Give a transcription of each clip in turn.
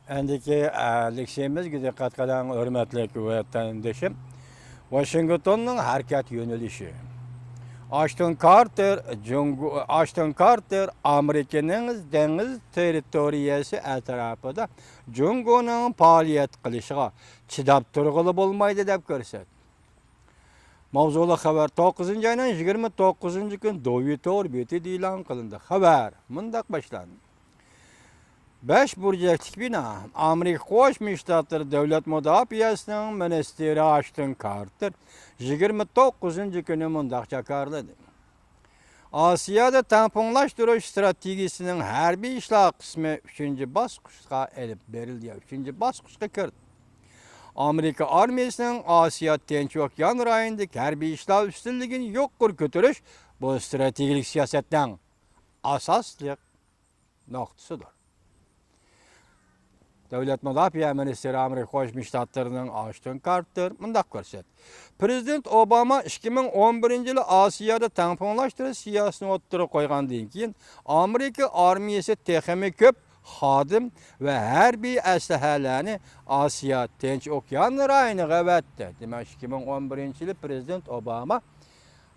Endiki liksemiz dikkat kalan hürmetli kuvvetlendeşim. Washington'un hareket yönelişi. Ashton Carter, Amerika'nın deniz teritoriyası etrafında Jungo'nun faaliyet kılışıga çidap turgulu bolmaydı dep görset. Mavzulu haber 9. ayının 29. gün Dovit orbiti ilan kılındı. Haber mındak başlandı. 5 burcaktik bina Amerika Koşmuş Ştatları Devlet Müdafiasının Ministeri Ashton Carter 29. günü mındak çakarladı. Asiyada tamponlaştırış stratejisinin harbiy işler kısmı 3. baskışqa elip berildi. 3. baskışqa kirdi. Amerika armiyasının Asiya Tinch Okyan rayonidagi harbiy ishlar ustunligini yo'q ko'tarish bu strategik siyosatning asosli nuqtasidir. Devlet Müdafaa Ministeri Amerika Qo'shma Shtatlarining Ashton Carter mundaq ko'rsatdi. Prezident Obama 2011-yili Osiyada tamponlashtirish siyosatini o'ttirib qo'ygandan keyin Amerika armiyasi texnik ko'p xodim va harbiy aslahalarni Asiya Tinch Okyan rayoniga avatdi. Demak, 2011-yili Prezident Obama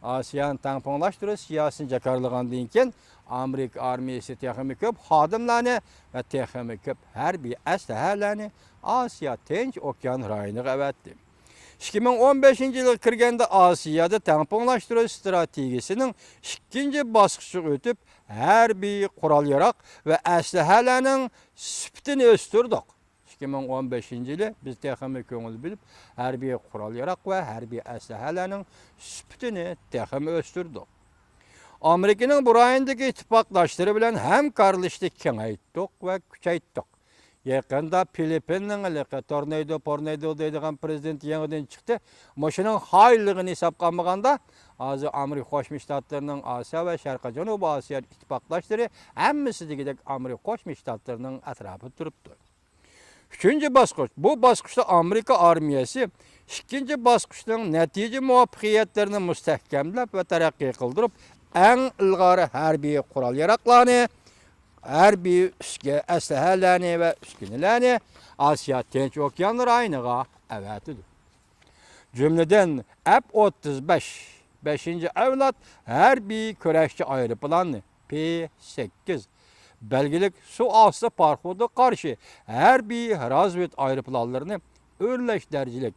Asiyani tamponlashtirish siyosatini jakarlagandan keyin Amerika armiyasi texnik ko'p xodimlarni va texnik ko'p harbiy aslahalarni Asiya Tinch Okyan rayoniga avatdi. 2015-yilga kirganda Asiyada tamponlashtirish strategiyasining ikkinchi bosqichiga o'tib, harbiy qurol-yarog' va aslahalarning sifatini o'stirdik. 2015-yili biz texnik ko'ngil bilib, harbiy qurol-yarog' va harbiy aslahalarning sifatini texnik o'stirdik. Amerika'nın bu rayondagi ittifoqdoshlari bilan hamkorlikni kengaytdik va kuchaytdik. Yaqinda Filippinning tornado deydigan prezident yangidan chiqdi. Moshining hayligini hisobga olmaganda, hozir Amerika Qo'shma Shtatlarining Osiyo va Sharqiy Janubiy Osiyo ittifoqdoshlari hammasi degidek Amerika Qo'shma Shtatlarining atrofida turibdi. 3. bu bosqichda Amerika armiyasi ikkinchi bosqichning natija muvaffaqiyatlarini mustahkamlab va taraqqiy qildirib, eng ilg'ori harbiy qurol-yaroqlarni, harbiy aslahalarni va uskunalarni Asiya Tinch Okyan rayoniga avatdi. Jumladan F-35 5-avlod harbiy kurashchi aeroplanni P-8 belgilik su osti parxodiga qarshi harbiy razved aeroplanlarini o'rlash darajalik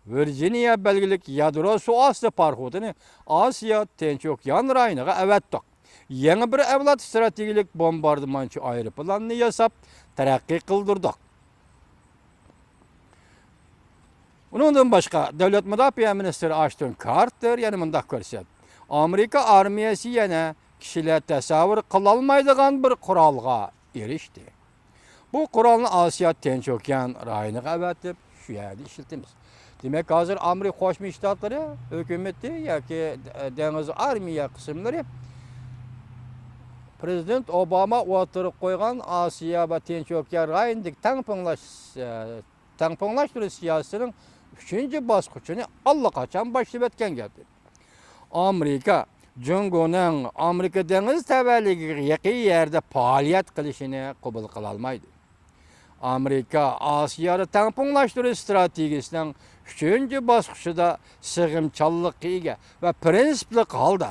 Virginia belgilik yadro su osti parxodini Asiya Tinch Okyan rayoniga avatdi. Yangi bir avlod strategik bombardimonchi aeroplanni yasab taraqqiy qildirdik. Undan boshqa Davlat Müdafaa Ministeri Ashton Carter yana mundaq ko'rsatdi. Amerika armiyasi yana kishilar tasavvur qilolmaydigan bir qurolga erishdi. Bu qurolni Asiya Tinch Okyan rayoniga avatib, shu yerda ishlatamiz. Demek hozir Amerika Qo'shma Shtatlari hukumati yoki dengiz armiya qismlari Prezident Obama o'tirib qo'ygan Osiyo va Tinch Okyan rayonidagi tamponlashtirish siyosatining 3-bosqichini allaqachon boshlab o'tgan gapdir. Amerika Jungo'ning Amerika dengiz tavalligiga yaqin yerda faoliyat qilishini qabul qila olmaydi. Amerika Osiyoda tamponlashtirish strategiyasining 3-bosqichida sig'imchanlikqa ega va prinsipli holda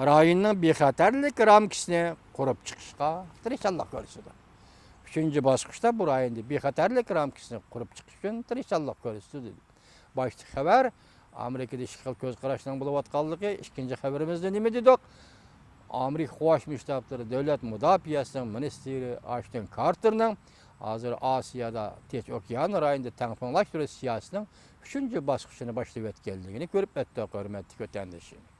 rayonning bexatarlik ramkasini qurib chiqishga tirishchilik ko'rsatdi. 3-bosqichda bu rayonda bexatarlik ramkasini qurib chiqish uchun tirishchilik ko'rsatdi. Boshqa xabar Amerikada ikki xil ko'z qarashning bo'layotganligi. Ikkinchi xabarimizda nima dedik? Amerika Qo'shma Shtatlari Davlat Mudofaasining ministri Ashton Carterning hozir Osiyada Tinch Okyan rayonida tamponlashtirish siyosatining 3-bosqichini boshlab o'tganligini ko'rib o'tdik, hurmatli vatandoshlar.